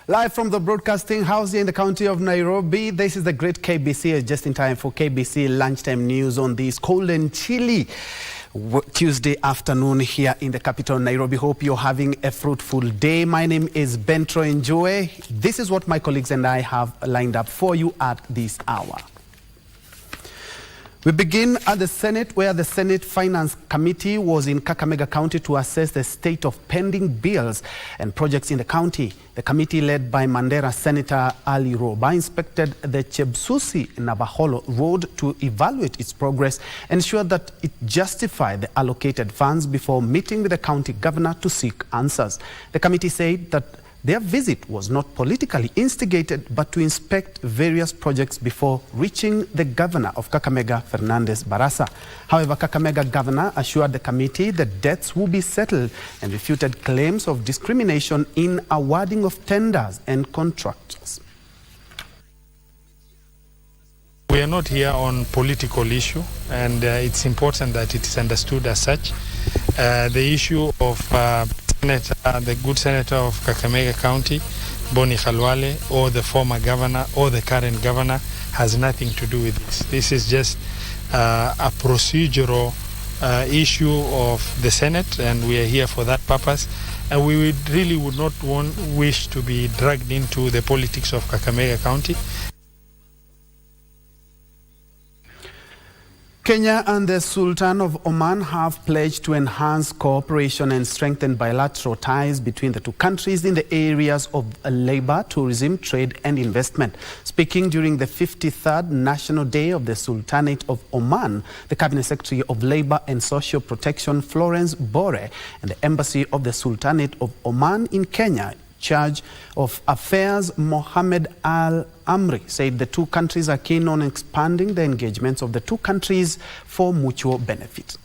Live from the broadcasting house here in the county of Nairobi, this is the great KBC, just in time for KBC Lunchtime News on this cold and chilly Tuesday afternoon here in the capital, Nairobi. Hope you're having a fruitful day. My name is Njue. This is what my colleagues and I have lined up for you at this hour. We begin at the Senate, where the Senate Finance Committee was in Kakamega County to assess the state of pending bills and projects in the county. The committee, led by Mandera Senator Ali Roba, inspected the Chebsusi-Nabaholo Road to evaluate its progress and ensure that it justified the allocated funds before meeting with the county governor to seek answers. The committee said that their visit was not politically instigated, but to inspect various projects before reaching the governor of Kakamega, Fernandez Barasa. However, Kakamega governor assured the committee that debts will be settled and refuted claims of discrimination in awarding of tenders and contracts. We are not here on political issue, and it's important that it is understood as such. The issue of the good senator of Kakamega County, Boni Khalwale, or the former governor or the current governor has nothing to do with this. This is just a procedural issue of the Senate, and we are here for that purpose. And we would not wish to be dragged into the politics of Kakamega County. Kenya and the Sultan of Oman have pledged to enhance cooperation and strengthen bilateral ties between the two countries in the areas of labor, tourism, trade and investment. Speaking during the 53rd National Day of the Sultanate of Oman, the Cabinet Secretary of Labor and Social Protection, Florence Bore, and the Embassy of the Sultanate of Oman in Kenya, Charge of Affairs Mohammed Al-Amri, said the two countries are keen on expanding the engagements of the two countries for mutual benefit.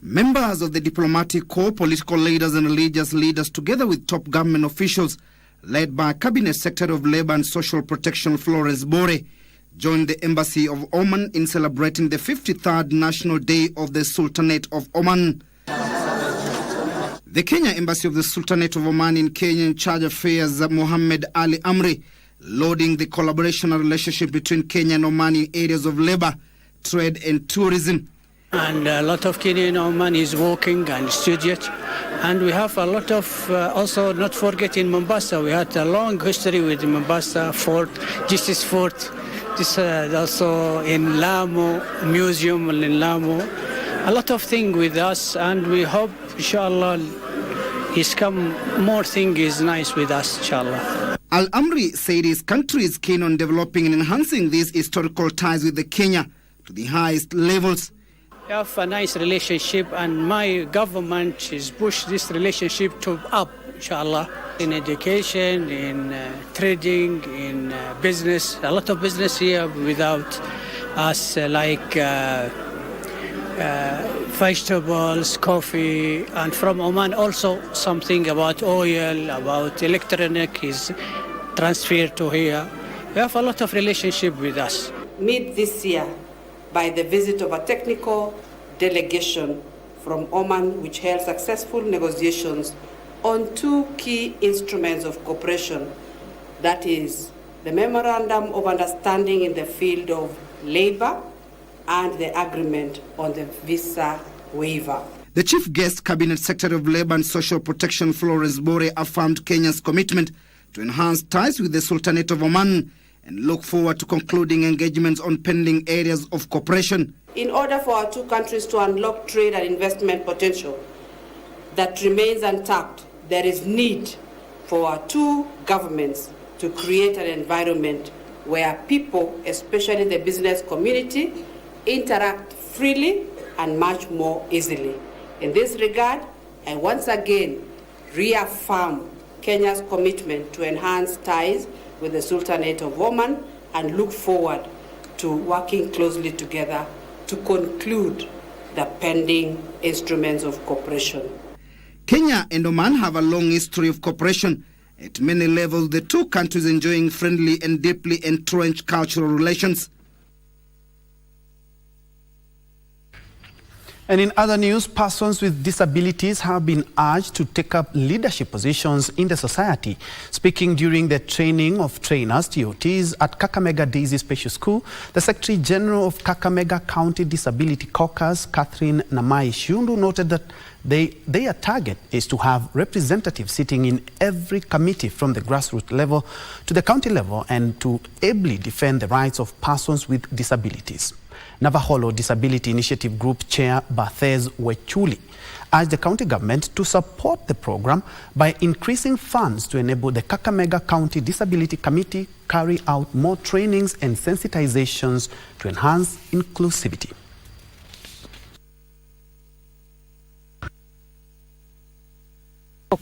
Members of the diplomatic corps, political leaders and religious leaders, together with top government officials, led by Cabinet Secretary of Labor and Social Protection Florence Bore, joined the Embassy of Oman in celebrating the 53rd National Day of the Sultanate of Oman. The Kenya Embassy of the Sultanate of Oman in Kenya, in charge of affairs Mohammed Ali Amri, lauding the collaboration and relationship between Kenya and Oman in areas of labor, trade and tourism. And a lot of Kenya and Oman is working and studied. And we have a lot of, also not forgetting Mombasa, we had a long history with Mombasa Fort, Justice Fort. This also in Lamu, museum in Lamu. A lot of things with us, and we hope, inshallah, more thing is nice with us, inshallah. Al-Amri said his country is keen on developing and enhancing these historical ties with the Kenya to the highest levels. We have a nice relationship, and my government has pushed this relationship to up, inshallah. In education, in trading, in business, a lot of business here without us, like vegetables, coffee, and from Oman also something about oil, about electronic is transferred to here. We have a lot of relationship with us. Mid this year by the visit of a technical delegation from Oman, which held successful negotiations on two key instruments of cooperation, that is the Memorandum of Understanding in the field of labor and the agreement on the visa waiver. The chief guest, Cabinet Secretary of Labor and Social Protection, Florence Bore, affirmed Kenya's commitment to enhance ties with the Sultanate of Oman and look forward to concluding engagements on pending areas of cooperation. In order for our two countries to unlock trade and investment potential that remains untapped, there is need for our two governments to create an environment where people, especially the business community, interact freely and much more easily. In this regard, I once again reaffirm Kenya's commitment to enhance ties with the Sultanate of Oman and look forward to working closely together to conclude the pending instruments of cooperation. Kenya and Oman have a long history of cooperation. At many levels, the two countries enjoying friendly and deeply entrenched cultural relations. And in other news, persons with disabilities have been urged to take up leadership positions in the society. Speaking during the training of trainers, TOTs, at Kakamega Daisy Special School, the Secretary General of Kakamega County Disability Caucus, Catherine Namai Shundu, noted that their target is to have representatives sitting in every committee from the grassroots level to the county level and to ably defend the rights of persons with disabilities. Navaholo Disability Initiative Group Chair Bathez Wechuli urged the county government to support the program by increasing funds to enable the Kakamega County Disability Committee carry out more trainings and sensitizations to enhance inclusivity.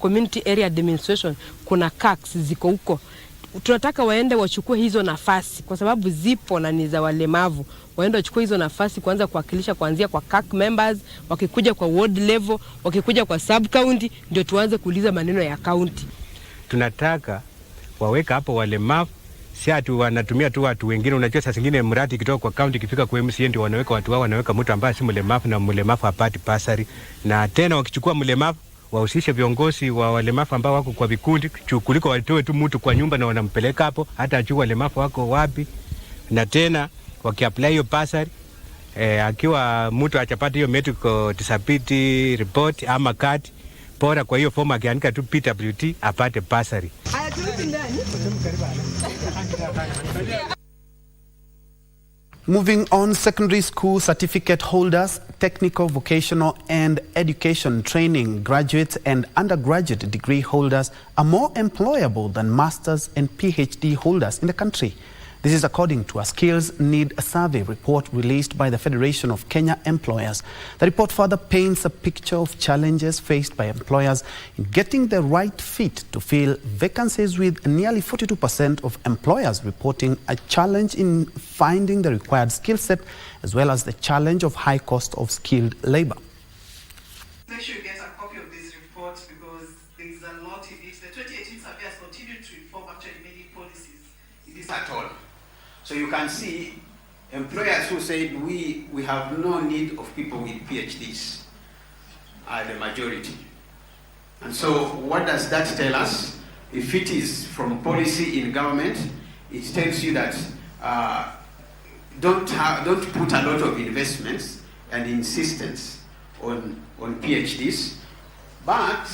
Community area demonstration kuna CACs ziko huko. Tunataka waende wachukue hizo nafasi kwa sababu zipo na ni za walemavu. Waende wachukue hizo nafasi kuanza kuwakilisha kuanzia kwa CAC members, wakikuja kwa ward level, wakikuja kwa sub county, ndio tuanze kuuliza maneno ya county. Tunataka waweka hapo walemavu, si atu wanatumia tu watu wengine. Unajua saa zingine mradi kitoka kwa county kifika kwa MCA ndio wanaweka watu wao, wanaweka mtu ambaye si mlemavu na mlemavu hapati pasari. Na tena wakichukua mlemavu wahusishe viongozi wa walemavu ambao wako kwa vikundi kuliko watoe tu mtu kwa nyumba na wanampeleka hapo hata ajue walemavu wako wapi. Na tena wakiapply hiyo pasari akiwa mtu achapata hiyo medical disability report ama card bora, kwa hiyo form akiandika tu PWT apate pasari. Moving on, secondary school certificate holders, technical, vocational and education training graduates and undergraduate degree holders are more employable than masters and PhD holders in the country. This is according to a Skills Need Survey report released by the Federation of Kenya Employers. The report further paints a picture of challenges faced by employers in getting the right fit to fill vacancies, with nearly 42% of employers reporting a challenge in finding the required skill set, as well as the challenge of high cost of skilled labor. Make sure you get a copy of this report because there is a lot in it. The 2018 survey has continued to inform actually many policies in this at all. So you can see employers who said we have no need of people with PhDs are the majority. And so what does that tell us? If it is from policy in government, it tells you that don't put a lot of investments and insistence on PhDs, but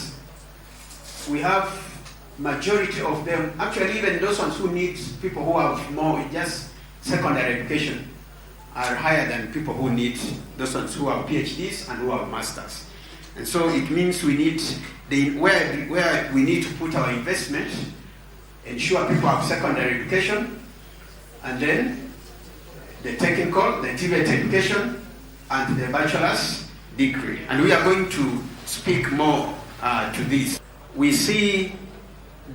we have majority of them, actually even those ones who need people who have more just secondary education are higher than people who need those ones who have PhDs and who have masters. And so it means we need where we need to put our investment, ensure people have secondary education, and then the technical, the TVET education, and the bachelor's degree. And we are going to speak more to this. We see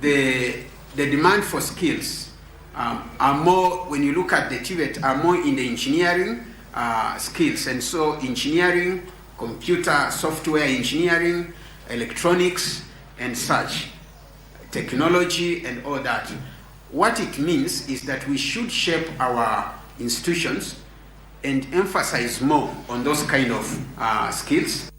the demand for skills are more, when you look at the TVET, are more in the engineering skills. And so engineering, computer, software engineering, electronics and such, technology and all that. What it means is that we should shape our institutions and emphasize more on those kind of skills.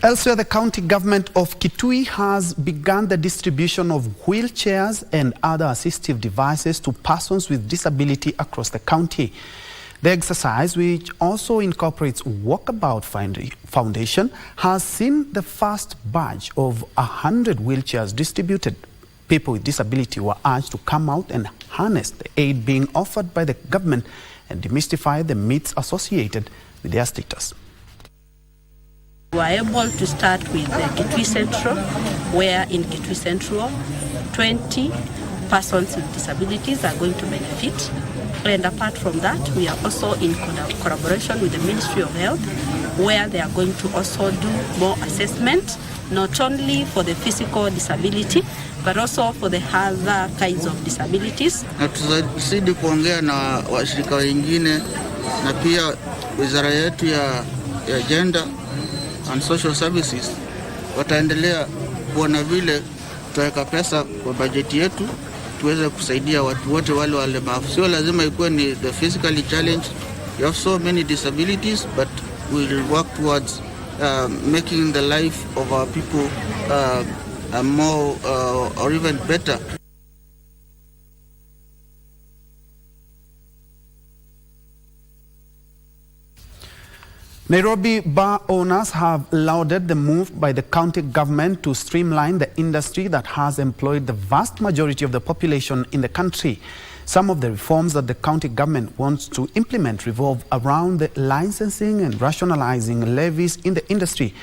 Elsewhere, the county government of Kitui has begun the distribution of wheelchairs and other assistive devices to persons with disability across the county. The exercise, which also incorporates Walkabout Foundation, has seen the first batch of 100 wheelchairs distributed. People with disability were urged to come out and harness the aid being offered by the government and demystify the myths associated with their status. We were able to start with Kitui Central, where in Kitui Central, 20 persons with disabilities are going to benefit. And apart from that, we are also in collaboration with the Ministry of Health, where they are going to also do more assessment, not only for the physical disability, but also for the other kinds of disabilities. Na tuzidi kuongea na washirika wengine na pia wizara yetu ya Gender and Social Services wataendelea kuona vile tutaweka pesa kwa bajeti yetu tuweze kusaidia watu wote wale walemavu. Sio lazima ikuwe ni the physically challenged. You have so many disabilities, but we'll work towards making the life of our people more or even better. Nairobi bar owners have lauded the move by the county government to streamline the industry that has employed the vast majority of the population in the country. Some of the reforms that the county government wants to implement revolve around the licensing and rationalizing levies in the industry.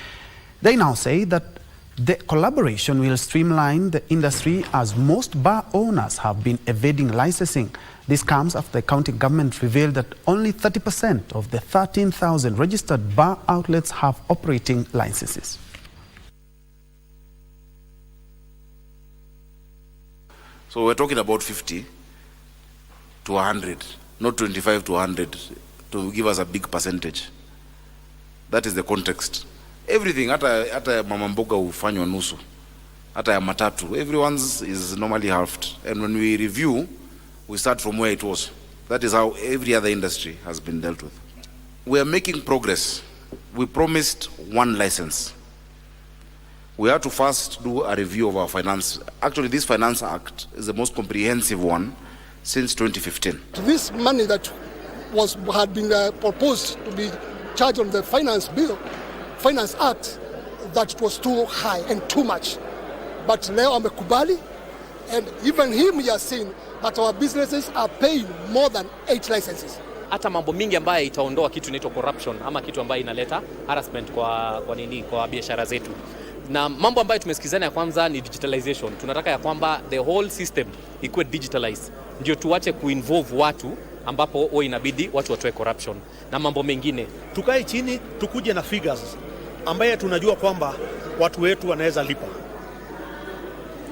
They now say that the collaboration will streamline the industry as most bar owners have been evading licensing. This comes after the county government revealed that only 30% of the 13,000 registered bar outlets have operating licenses. So we're talking about 50 to 100, not 25 to 100, to give us a big percentage. That is the context. Everything, hata mama mboga hufanywa nusu, hata ya matatu, everyone's is normally halved. And when we review, we start from where it was. That is how every other industry has been dealt with. We are making progress. We promised one license. We have to first do a review of our finance. Actually, this Finance Act is the most comprehensive one since 2015. This money that had been proposed to be charged on the Finance Act, that it was too high and too much. But now amekubali, and even him he has seen that our businesses are paying more than 8 licenses. Hata mambo mingi ambayo itaondoa kitu inaitwa corruption ama kitu ambayo inaleta harassment kwa biashara zetu. Na mambo ambayo tumesikizana ya kwanza ni digitalization. Tunataka ya kwamba the whole system ikuwe digitalized. Ndio tuache kuinvolve watu ambapo inabidi watu watoe corruption na mambo mengine. Tukae chini tukuje na figures ambaye tunajua kwamba watu wetu wanaweza lipa.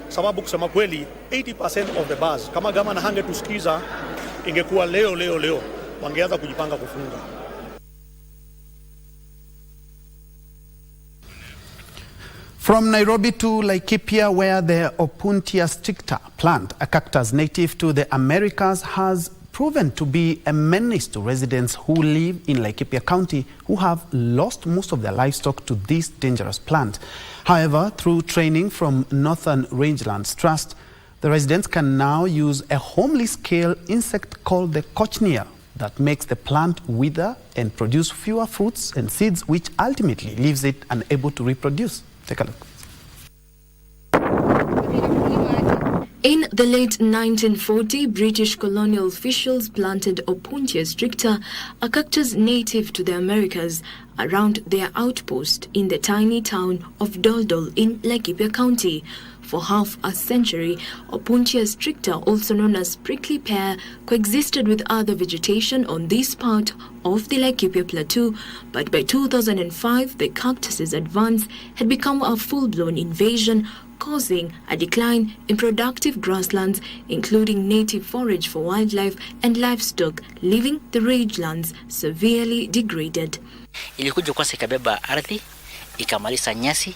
Sababu kusema kweli 80% of the bars kama gavana hangetusikiza ingekuwa leo wangeanza kujipanga kufunga. From Nairobi to Laikipia, where the Opuntia stricta plant, a cactus native to the Americas, has proven to be a menace to residents who live in Laikipia County who have lost most of their livestock to this dangerous plant. However, through training from Northern Rangelands Trust, the residents can now use a homely scale insect called the cochineal that makes the plant wither and produce fewer fruits and seeds, which ultimately leaves it unable to reproduce. Take a look. In the late 1940, British colonial officials planted Opuntia stricta, a cactus native to the Americas, around their outpost in the tiny town of Doldol in Laikipia County. For half a century, Opuntia stricta, also known as prickly pear, coexisted with other vegetation on this part of the Laikipia Plateau, but by 2005, the cactus's advance had become a full-blown invasion, causing a decline in productive grasslands, including native forage for wildlife and livestock, leaving the rangelands severely degraded. Ilikuja kwanza ikabeba ardhi, ikamaliza nyasi,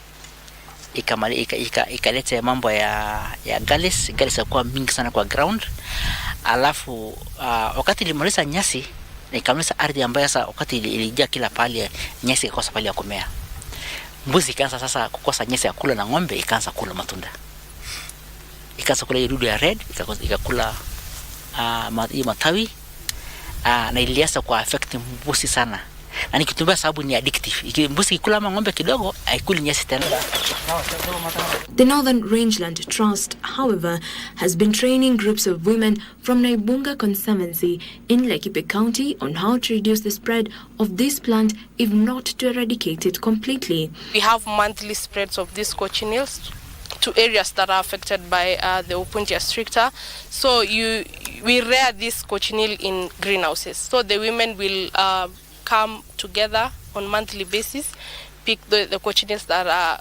ikaleta mambo ya gullies ilikuwa mingi sana kwa ground. Alafu wakati ilimaliza nyasi, ikamaliza ardhi ambayo sasa wakati ilijaa kila pale, nyasi ikakosa pale ya kumea. Mbuzi ikaanza sasa kukosa nyasi ya kula na ng'ombe ikaanza kula matunda. Ikaanza kula idudu ya red, ikakula matawi, na ilianza kwa affect mbuzi sana. Na nikitumia sababu ni addictive. Mbuzi ikula ng'ombe kidogo, haikuli nyasi tena. The Northern Rangeland Trust, however, has been training groups of women from Naibunga Conservancy in Laikipia County on how to reduce the spread of this plant, if not to eradicate it completely. We have monthly spreads of these cochineals to areas that are affected by the Opuntia stricta. So we rear this cochineal in greenhouses. So the women will come together on monthly basis, pick the cochineals that are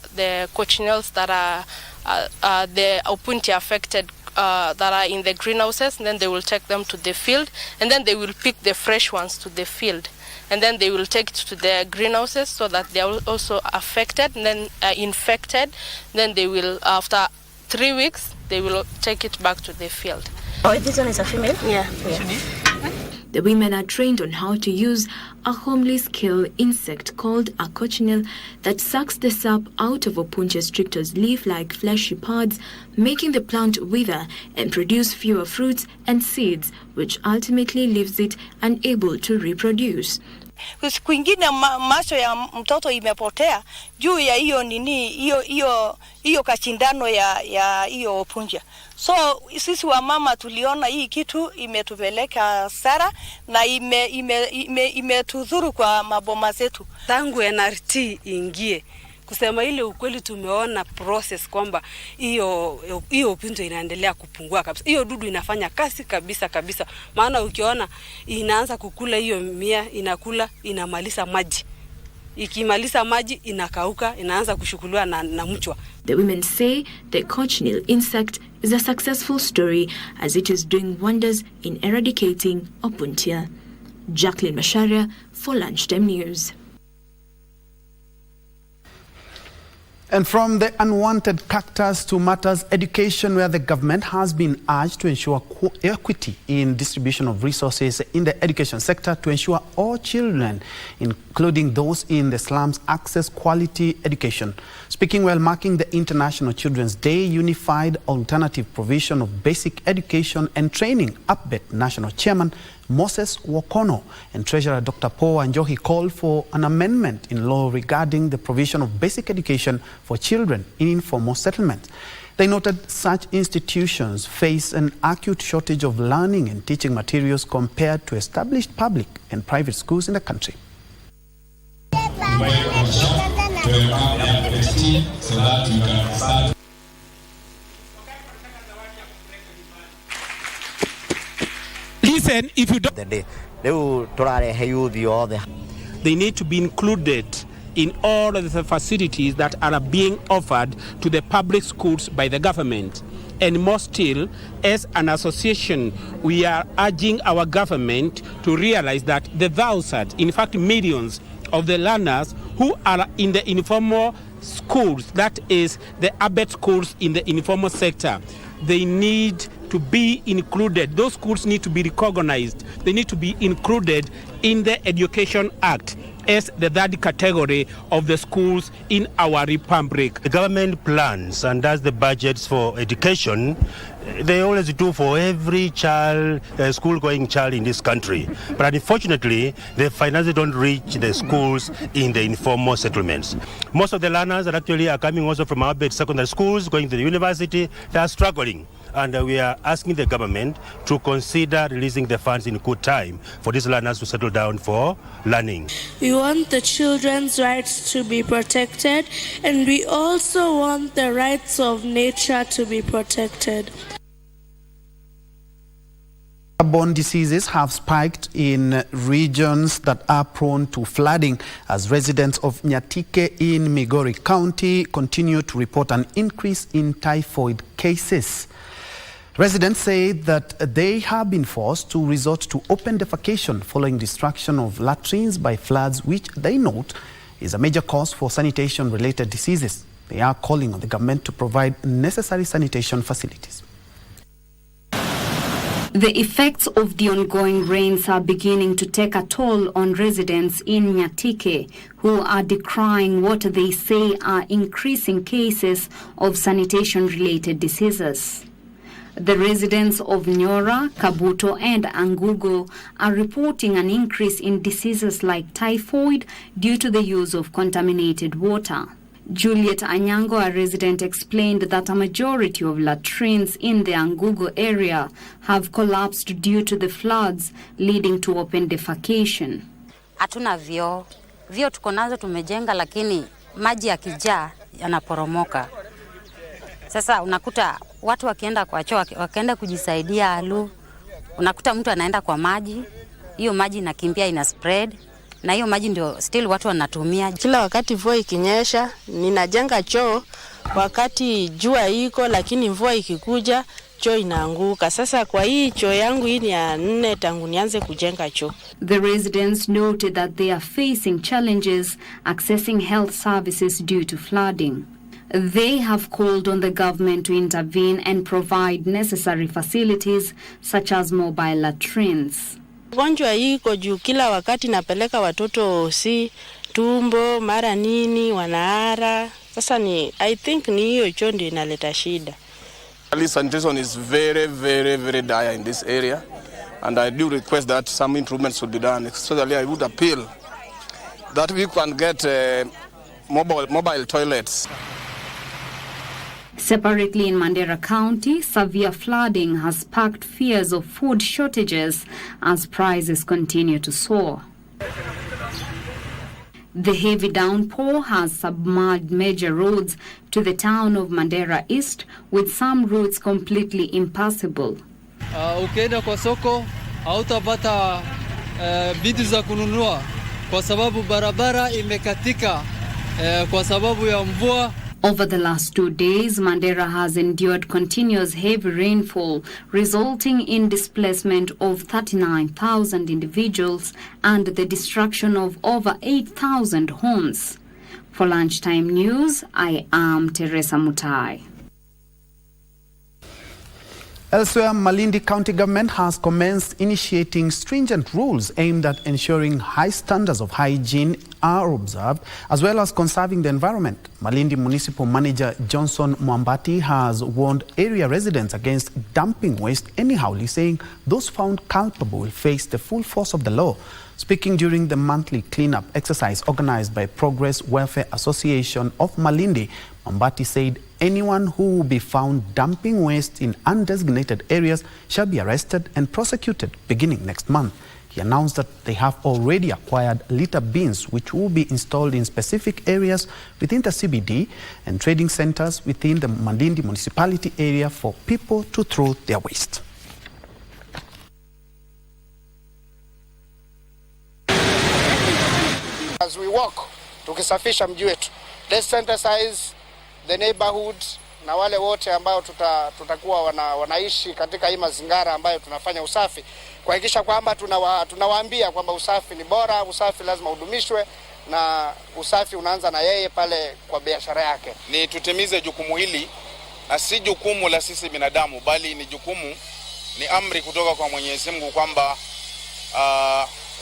the Opuntia affected that are in the greenhouses, and then they will take them to the field, and then they will pick the fresh ones to the field, and then they will take it to the greenhouses so that they are also affected and then infected. Then they will, after 3 weeks, they will take it back to the field. Oh, this one is a female? Yeah. The women are trained on how to use a homely scale insect called a cochineal that sucks the sap out of Opuntia stricta's leaf-like fleshy pods, making the plant wither and produce fewer fruits and seeds, which ultimately leaves it unable to reproduce. Siku ingine macho ya mtoto imepotea juu ya hiyo nini hiyo kachindano ya hiyo Opuntia. So sisi wa mama tuliona hii kitu imetupeleka hasara na imetudhuru kwa maboma zetu. Tangu NRT ingie kusema ile ukweli, tumeona process kwamba hiyo Opuntia inaendelea kupungua kabisa. Hiyo dudu inafanya kazi kabisa. Maana ukiona inaanza kukula hiyo mia, inamaliza maji. Ikimaliza maji inakauka, inaanza kushukuliwa na mchwa. The women say the cochineal insect is a successful story as it is doing wonders in eradicating Opuntia. Jacqueline Masharia for Lunchtime News. And from the unwanted cactus to matters education, where the government has been urged to ensure equity in distribution of resources in the education sector to ensure all children, including those in the slums, access quality education. Speaking while marking the International Children's Day, Unified Alternative Provision of Basic Education and Training UPBET National Chairman Moses Wokono and Treasurer Dr. Paul Njue called for an amendment in law regarding the provision of basic education for children in informal settlements. They noted such institutions face an acute shortage of learning and teaching materials compared to established public and private schools in the country. Listen, if you don't, they need to be included in all of the facilities that are being offered to the public schools by the government. And more still, as an association, we are urging our government to realize that the thousands, in fact millions of the learners who are in the informal schools, that is the UPBET schools in the informal sector, they need to be included. Those schools need to be recognized. They need to be included in the Education Act as the third category of the schools in our republic. The government plans and does the budgets for education. They always do for every child, school-going child in this country. But unfortunately, the finances don't reach the schools in the informal settlements. Most of the learners are coming also from our secondary schools, going to the university. They are struggling. And we are asking the government to consider releasing the funds in good time for these learners to settle down for learning. We want the children's rights to be protected, and we also want the rights of nature to be protected. Airborne diseases have spiked in regions that are prone to flooding as residents of Nyatike in Migori County continue to report an increase in typhoid cases. Residents say that they have been forced to resort to open defecation following destruction of latrines by floods, which they note is a major cause for sanitation-related diseases. They are calling on the government to provide necessary sanitation facilities. The effects of the ongoing rains are beginning to take a toll on residents in Nyatike, who are decrying what they say are increasing cases of sanitation-related diseases. The residents of Nyora, Kabuto and Angugo are reporting an increase in diseases like typhoid due to the use of contaminated water. Juliet Anyango, a resident, explained that a majority of latrines in the Angugo area have collapsed due to the floods, leading to open defecation. Hatuna vyoo. Vyoo tuko nazo tumejenga, lakini maji yakijaa yanaporomoka. Sasa unakuta watu wakienda kwa choo, wakaenda kujisaidia alu, unakuta mtu anaenda kwa maji, hiyo maji inakimbia ina spread, na hiyo maji ndio still watu wanatumia. Kila wakati mvua ikinyesha, ninajenga choo wakati jua iko, lakini mvua ikikuja choo inaanguka. Sasa kwa hii choo yangu hii ni ya 4 tangu nianze kujenga choo. The residents noted that they are facing challenges accessing health services due to flooding. They have called on the government to intervene and provide necessary facilities such as mobile latrines. Ugonjwa hii iko juu, kila wakati napeleka watoto tumbo mara nini wanaara. Sasa I think ni hiyo choo ndio inaleta shida. Sanitation is very, very, very dire in this area, and I do request that some improvements should be done. Especially I would appeal that we can get mobile toilets. Separately in Mandera County, severe flooding has sparked fears of food shortages as prices continue to soar. The heavy downpour has submerged major roads to the town of Mandera East, with some routes completely impassable. Ukienda kwa soko hautapata vitu za kununua kwa sababu barabara imekatika kwa sababu ya mvua. Over the last 2 days, Mandera has endured continuous heavy rainfall, resulting in displacement of 39,000 individuals and the destruction of over 8,000 homes. For Lunchtime News, I am Teresa Mutai. Elsewhere, Malindi County Government has commenced initiating stringent rules aimed at ensuring high standards of hygiene are observed, as well as conserving the environment. Malindi Municipal Manager Johnson Mwambati has warned area residents against dumping waste anyhowly, saying those found culpable will face the full force of the law. Speaking during the monthly cleanup exercise organized by Progress Welfare Association of Malindi, Mwambati said anyone who will be found dumping waste in undesignated areas shall be arrested and prosecuted beginning next month. He announced that they have already acquired litter bins which will be installed in specific areas within the CBD and trading centers within the Malindi municipality area for people to throw their waste. As we walk, tukisafisha mji wetu, let's sensitize the neighborhood na wale wote ambao tutakuwa wanaishi katika hii mazingira ambayo tunafanya usafi, kuhakikisha kwamba tunawaambia kwamba usafi ni bora, usafi lazima udumishwe na usafi unaanza na yeye pale kwa biashara yake. Ni tutimize jukumu hili, na si jukumu la sisi binadamu, bali ni jukumu, ni amri kutoka kwa Mwenyezi Mungu kwamba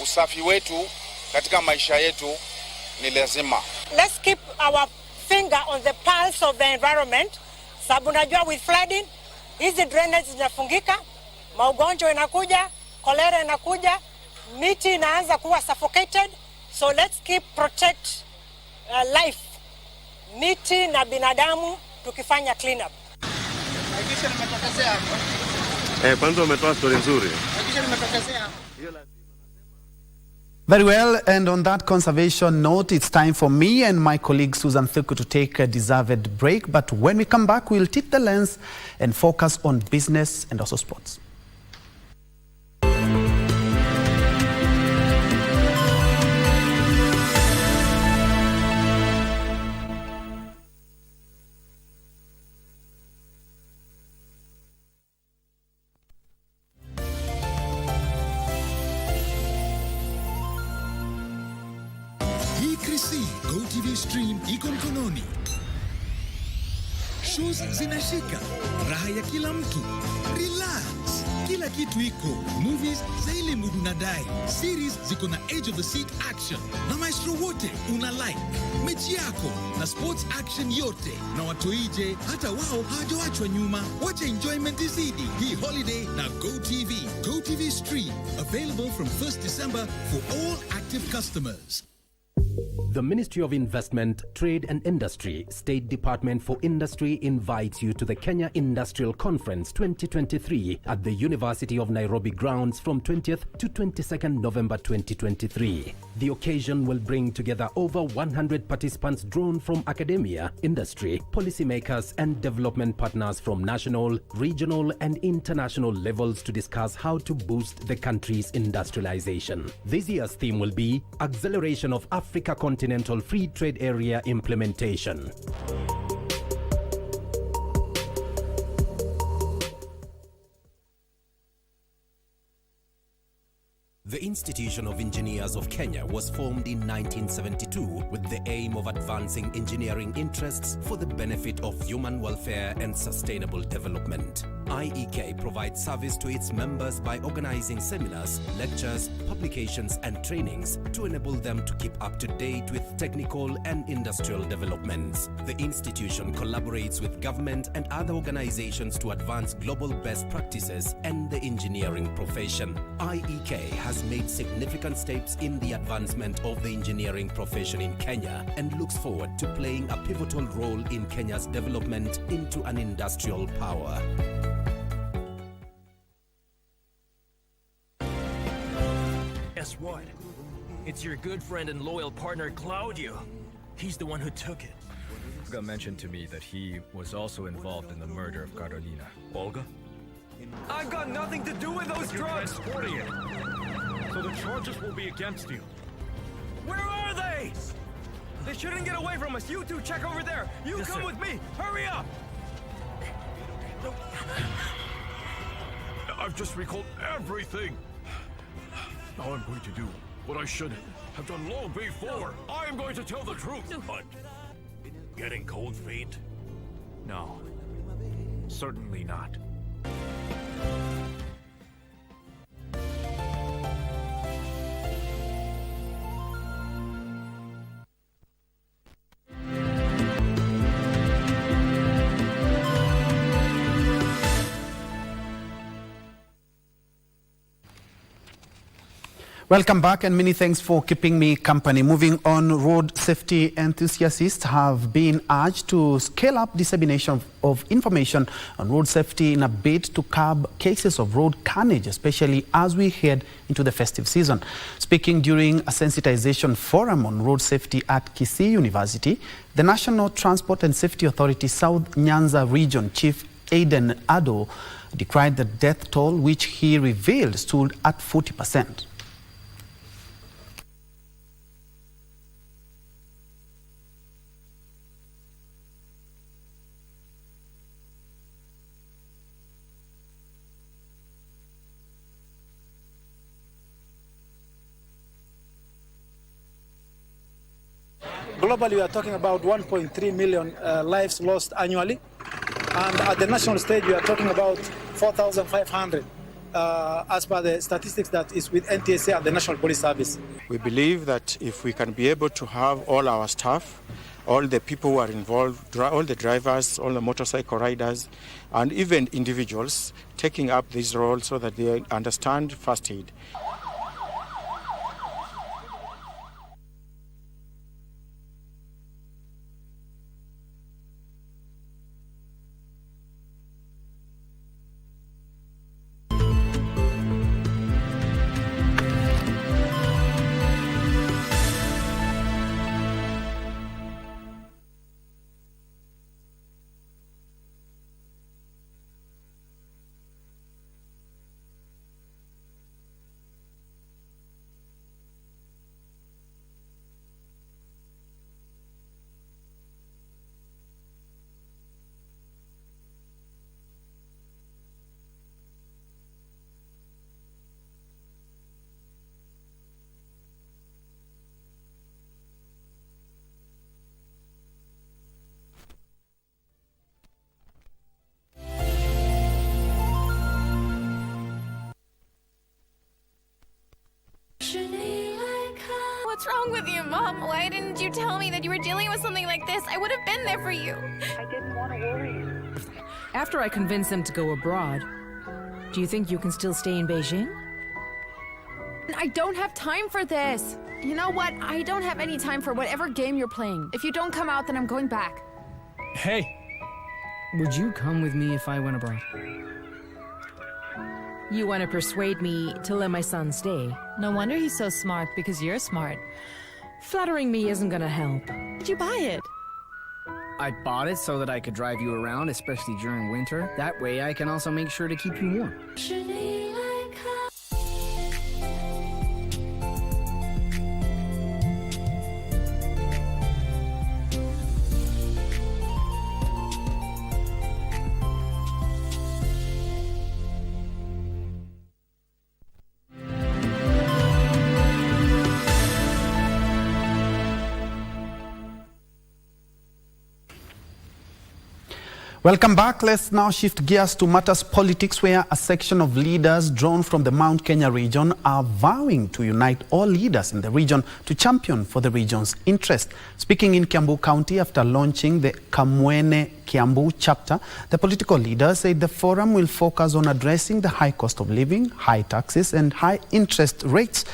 usafi wetu katika maisha yetu ni lazima. Let's keep our finger on the pulse of the environment. Sababu unajua with flooding, hizi drainage zinafungika, maugonjwa inakuja, cholera inakuja, miti inaanza kuwa suffocated. So let's keep protect life, miti na binadamu tukifanya clean up. Hakikisha nimetokezea hapo. Kwanza umetoa story nzuri. Hakikisha nimetokezea hapo. Very well, and on that conservation note, it's time for me and my colleague Susan Thuku to take a deserved break. But when we come back, we'll tip the lens and focus on business and also sports. GoTV Stream iko mkononi. Shows zinashika, raha ya kila mtu. Relax, kila kitu iko. Movies za ile mudu nadai. Series ziko na edge of the seat action. Na maestro wote una like. Mechi yako na sports action yote. Na watoije hata wao hawajawachwa nyuma. Wacha enjoyment izidi hii holiday na GoTV. GoTV Stream available from 1st December for all active customers. The Ministry of Investment, Trade and Industry, State Department for Industry invites you to the Kenya Industrial Conference 2023 at the University of Nairobi grounds from 20th to 22nd November 2023. The occasion will bring together over 100 participants drawn from academia, industry, policymakers and development partners from national, regional and international levels to discuss how to boost the country's industrialization. This year's theme will be Acceleration of Africa Continental Free Trade Area Implementation. The Institution of Engineers of Kenya was formed in 1972 with the aim of advancing engineering interests for the benefit of human welfare and sustainable development. IEK provides service to its members by organizing seminars, lectures, publications and trainings to enable them to keep up to date with technical and industrial developments. The institution collaborates with government and other organizations to advance global best practices and the engineering profession. IEK has made significant steps in the advancement of the engineering profession in Kenya and looks forward to playing a pivotal role in Kenya's development into an industrial power. Guess what? It's your good friend and loyal partner, Claudio. He's the one who took it. Olga mentioned to me that he was also involved in the murder of Carolina. Olga? I've got nothing to do with those drugs! You're transporting it. So the charges will be against you. Where are they? They shouldn't get away from us. You two check over there. You come with me. Hurry up! I've just recalled everything. Now I'm going to do what I should have done long before. I am going to tell the truth. But getting cold feet? No, certainly not. Welcome back and many thanks for keeping me company. Moving on, road safety enthusiasts have been urged to scale up dissemination of information on road safety in a bid to curb cases of road carnage, especially as we head into the festive season. Speaking during a sensitization forum on road safety at KBC University, the National Transport and Safety Authority South Nyanza Region Chief Aiden Ado decried the death toll, which he revealed stood at 40%. Globally, we are talking about 1.3 million lives lost annually. And at the national stage, we are talking about 4,500 as per the statistics that is with NTSA and the National Police Service. We believe that if we can be able to have all our staff, all the people who are involved, all the drivers, all the motorcycle riders, and even individuals taking up this role so that they understand first aid. What's wrong with you, Mom? Why didn't you tell me that you were dealing with something like this? I would have been there for you. I didn't want to worry you. After I convinced them to go abroad, do you think you can still stay in Beijing? I don't have time for this. You know what? I don't have any time for whatever game you're playing. If you don't come out, then I'm going back. Hey, would you come with me if I went abroad? You want to persuade me to let my son stay? No wonder he's so smart, because you're smart. Flattering me isn't gonna help. Did you buy it? I bought it so that I could drive you around, especially during winter. That way I can also make sure to keep you warm. Welcome back. Let's now shift gears to matters politics, where a section of leaders drawn from the Mount Kenya region are vowing to unite all leaders in the region to champion for the region's interest. Speaking in Kiambu County after launching the Kamwene Kiambu chapter, the political leaders said the forum will focus on addressing the high cost of living, high taxes and high interest rates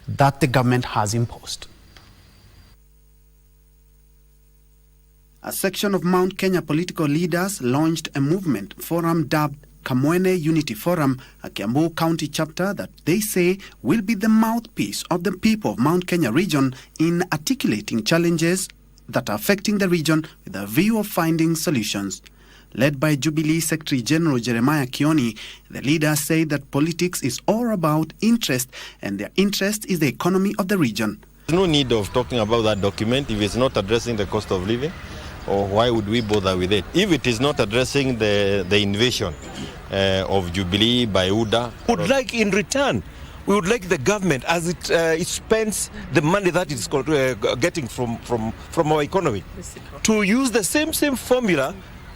that the government has imposed. A section of Mount Kenya political leaders launched a movement forum dubbed Kamwene Unity Forum, a Kiambu County chapter that they say will be the mouthpiece of the people of Mount Kenya region in articulating challenges that are affecting the region with a view of finding solutions. Led by Jubilee Secretary General Jeremiah Kioni, the leaders say that politics is all about interest, and their interest is the economy of the region. There's no need of talking about that document if it's not addressing the cost of living. Or why would we bother with it? If it is not addressing the invasion of Jubilee by UDA. Would like in return, we would like the government, as it spends the money that it's getting from our economy, to use the same formula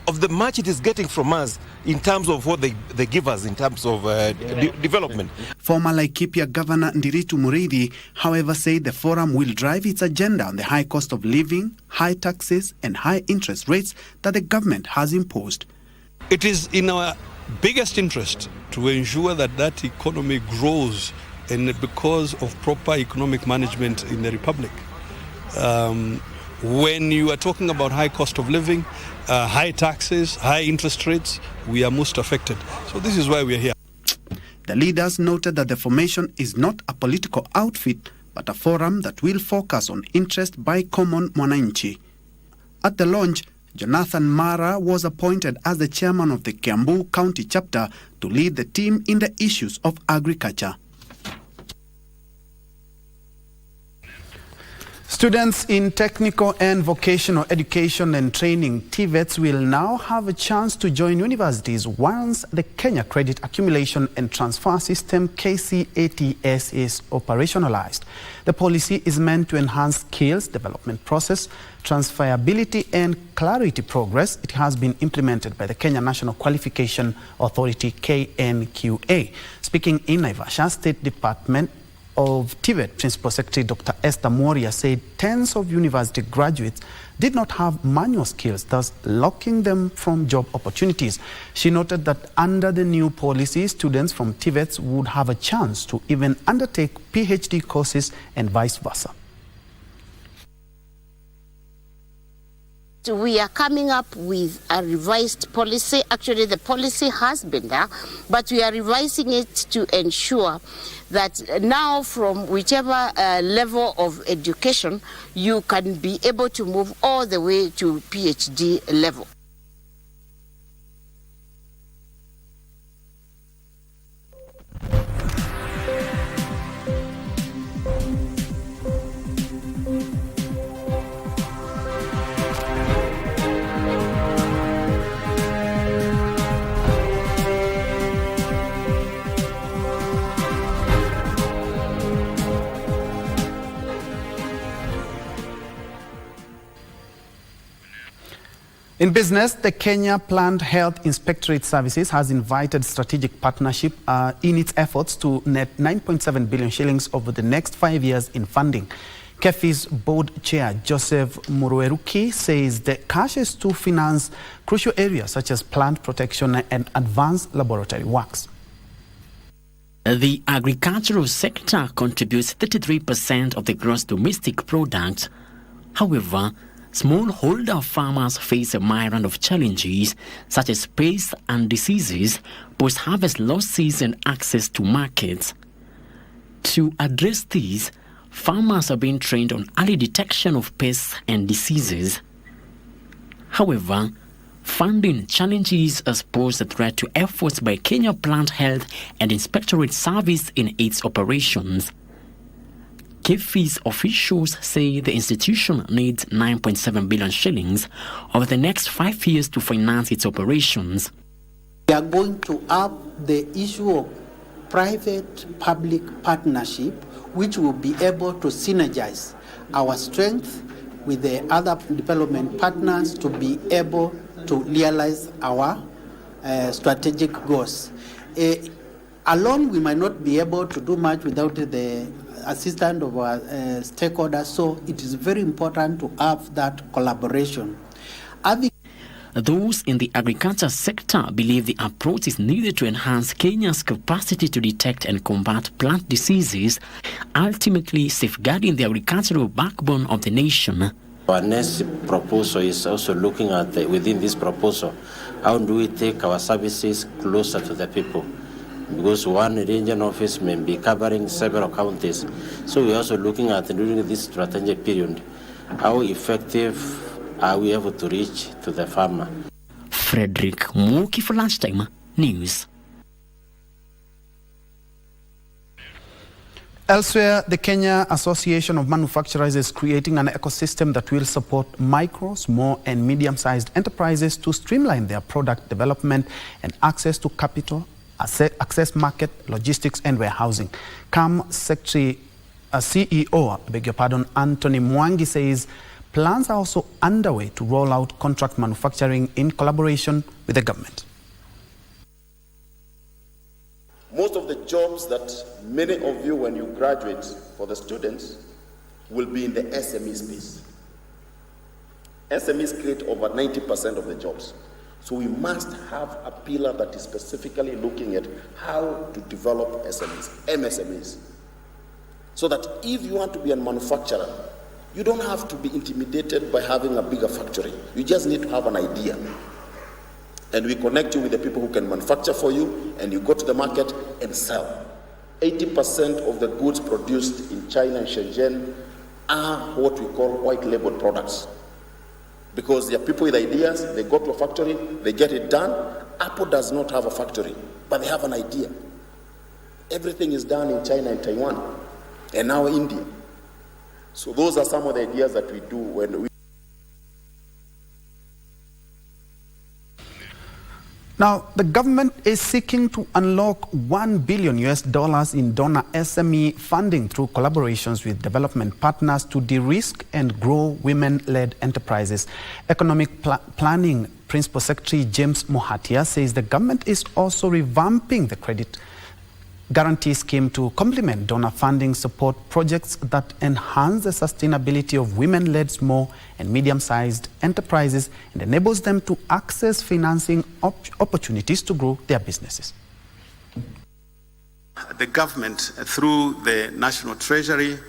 of the much it is getting from us in terms of what they give us in terms of development. Former Laikipia Governor Ndiritu Muriithi, however, said the forum will drive its agenda on the high cost of living, high taxes and high interest rates that the government has imposed. It is in our biggest interest to ensure that that economy grows, and because of proper economic management in the Republic. When you are talking about high cost of living, high taxes, high interest rates, we are most affected. So this is why we are here. The leaders noted that the formation is not a political outfit, but a forum that will focus on interest by common mwananchi. At the launch, Jonathan Mara was appointed as the chairman of the Kiambu County chapter to lead the team in the issues of agriculture. Students in technical and vocational education and training, TVETs, will now have a chance to join universities once the Kenya Credit Accumulation and Transfer System KCATS is operationalized. The policy is meant to enhance skills development process, transferability and clarity progress. It has been implemented by the Kenya National Qualification Authority, KNQA. Speaking in Naivasha, State Department of TVET Principal Secretary Dr. Esther Moria said tens of university graduates did not have manual skills, thus locking them from job opportunities. She noted that under the new policy, students from TVETs would have a chance to even undertake PhD courses and vice versa. We are coming up with a revised policy. Actually, the policy has been there, but we are revising it to ensure that now from whichever level of education, you can be able to move all the way to PhD level. In business, the Kenya Plant Health Inspectorate Services has invited strategic partnership in its efforts to net 9.7 billion shillings over the next 5 years in funding. KEFI's board chair, Joseph Murueruki, says the cash is to finance crucial areas such as plant protection and advanced laboratory works. The agricultural sector contributes 33% of the gross domestic product. However, smallholder farmers face a myriad of challenges such as pests and diseases, post-harvest losses and access to markets. To address these, farmers are being trained on early detection of pests and diseases. However, funding challenges has posed a threat to efforts by Kenya Plant Health and Inspectorate Service in its operations. KEFI's officials say the institution needs 9.7 billion shillings over the next 5 years to finance its operations. We are going to up the issue of private-public partnership, which will be able to synergize our strength with the other development partners to be able to realize our strategic goals. Alone, we might not be able to do much without the assistance of our stakeholders, so it is very important to have that collaboration. Those in the agriculture sector believe the approach is needed to enhance Kenya's capacity to detect and combat plant diseases, ultimately safeguarding the agricultural backbone of the nation. Our next proposal is also looking at, within this proposal, how do we take our services closer to the people? Because one region office may be covering several counties. So we're also looking at, during this strategic period, how effective are we able to reach to the farmer? Frederick Muki for Lunchtime News. Elsewhere, the Kenya Association of Manufacturers is creating an ecosystem that will support micro, small and medium-sized enterprises to streamline their product development and access to capital, access market, logistics and warehousing. CEO Anthony Mwangi says plans are also underway to roll out contract manufacturing in collaboration with the government. Most of the jobs that many of you, when you graduate, for the students, will be in the SME space. SMEs create over 90% of the jobs. So we must have a pillar that is specifically looking at how to develop SMEs, MSMEs. So that if you want to be a manufacturer, you don't have to be intimidated by having a bigger factory. You just need to have an idea. And we connect you with the people who can manufacture for you, and you go to the market and sell. 80% of the goods produced in China and Shenzhen are what we call white label products. Because there are people with ideas, they go to a factory, they get it done. Apple does not have a factory, but they have an idea. Everything is done in China and Taiwan, and now India. So those are some of the ideas that we do when we... Now, the government is seeking to unlock $1 billion in donor SME funding through collaborations with development partners to de-risk and grow women-led enterprises. Economic Planning Principal Secretary James Mohatia says the government is also revamping the credit guarantee scheme to complement donor funding support projects that enhance the sustainability of women-led small and medium-sized enterprises and enables them to access financing opportunities to grow their businesses. The government, through the National Treasury,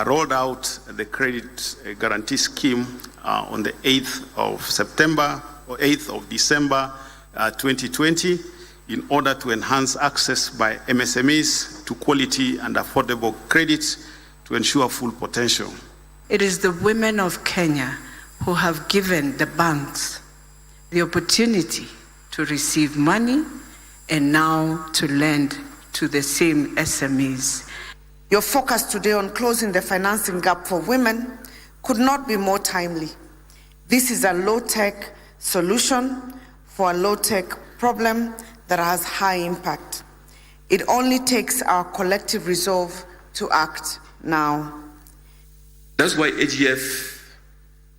rolled out the credit guarantee scheme on the 8th of September or 8th of December 2020. In order to enhance access by MSMEs to quality and affordable credits to ensure full potential. It is the women of Kenya who have given the banks the opportunity to receive money and now to lend to the same SMEs. Your focus today on closing the financing gap for women could not be more timely. This is a low-tech solution for a low-tech problem that has high impact. It only takes our collective resolve to act now. That's why AGF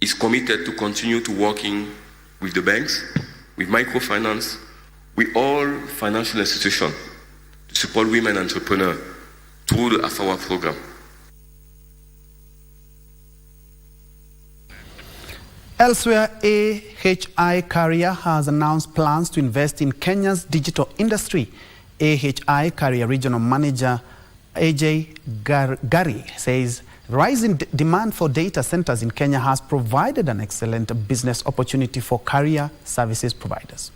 is committed to continue to working with the banks, with microfinance, with all financial institutions to support women entrepreneurs through the AFAWA program. Elsewhere, AHI Carrier has announced plans to invest in Kenya's digital industry. AHI Carrier Regional Manager AJ Gary says rising demand for data centers in Kenya has provided an excellent business opportunity for carrier services providers.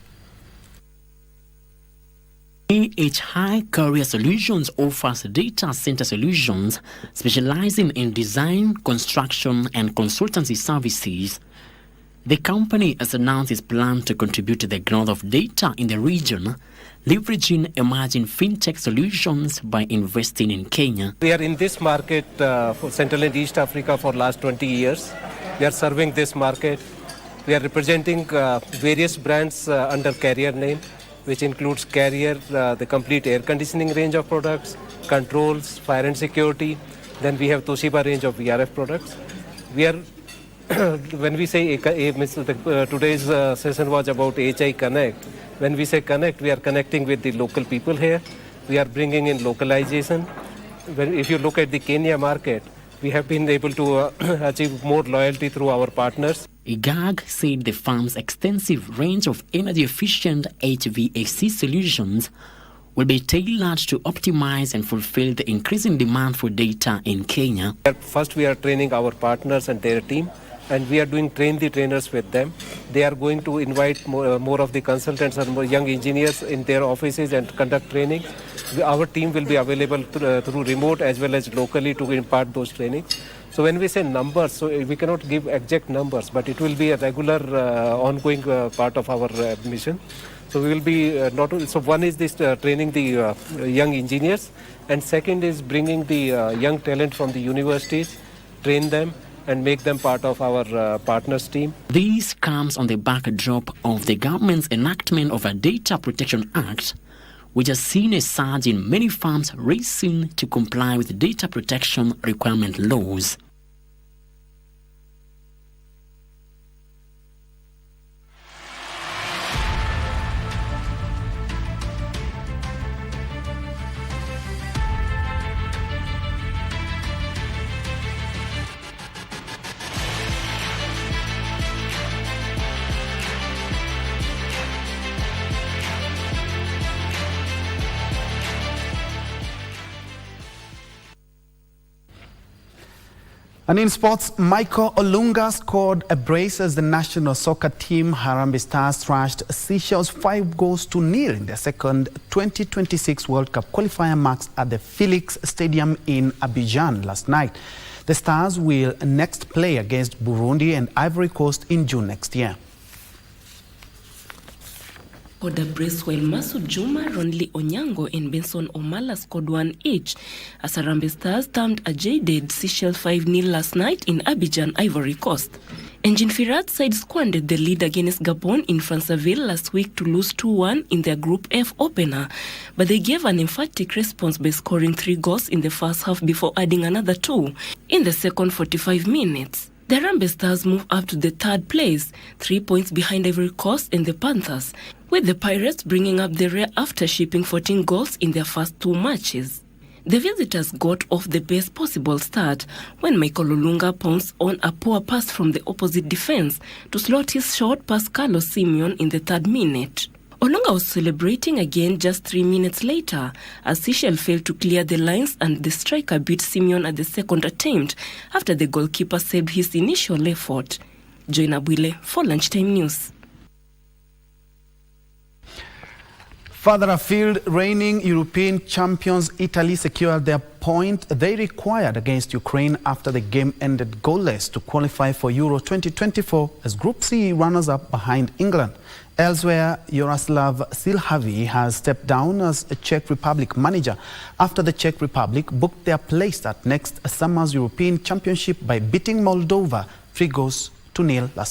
AHI Carrier Solutions offers data center solutions specializing in design, construction, and consultancy services. The company has announced its plan to contribute to the growth of data in the region, leveraging emerging fintech solutions by investing in Kenya. We are in this market for Central and East Africa for last 20 years. We are serving this market. We are representing various brands under Carrier name, which includes Carrier, the complete air conditioning range of products, controls, fire and security. Then we have Toshiba range of VRF products. We are when we say today's session was about HI Connect. When we say connect, we are connecting with the local people here. We are bringing in localization. If you look at the Kenya market, we have been able to achieve more loyalty through our partners. IGAG said the firm's extensive range of energy-efficient HVAC solutions will be tailored to optimize and fulfill the increasing demand for data in Kenya. First, we are training our partners and their team, and we are doing train the trainers with them. They are going to invite more of the consultants and more young engineers in their offices and conduct training. Our team will be available through remote as well as locally to impart those trainings. So when we say numbers, so we cannot give exact numbers, but it will be a regular ongoing part of our mission. So we will be not only, so one is this training the young engineers, and second is bringing the young talent from the universities, train them and make them part of our partners team. This comes on the backdrop of the government's enactment of a Data Protection Act, which has seen a surge in many firms racing to comply with data protection requirement laws. And in sports, Michael Olunga scored a brace as the national soccer team Harambee Stars thrashed Seychelles 5-0 in their second 2026 World Cup qualifier match at the Felix Stadium in Abidjan last night. The Stars will next play against Burundi and Ivory Coast in June next year. Scored a brace while Masud Juma, Ronly Onyango and Benson Omala scored one each as Harambee Stars thumped a jaded Seychelles 5-0 last night in Abidjan, Ivory Coast. Engine Firat's side squandered the lead against Gabon in Franceville last week to lose 2-1 in their Group F opener, but they gave an emphatic response by scoring 3 goals in the first half before adding another 2 in the second 45 minutes. The Harambee Stars move up to the third place, 3 points behind Ivory Coast and the Panthers, with the Pirates bringing up the rear after shipping 14 goals in their first 2 matches. The visitors got off the best possible start when Michael Olunga pounced on a poor pass from the opposite defense to slot his shot past Carlos Simeon in the 3rd minute. Olunga was celebrating again just 3 minutes later as Seychelles failed to clear the lines and the striker beat Simeon at the second attempt after the goalkeeper saved his initial effort. Join Abwile for Lunchtime News. Further afield, reigning European champions Italy secured their point they required against Ukraine after the game ended goalless to qualify for Euro 2024 as Group C runners-up behind England. Elsewhere, Jaroslav Silhavi has stepped down as a Czech Republic manager after the Czech Republic booked their place at next summer's European Championship by beating Moldova 3-0 last year.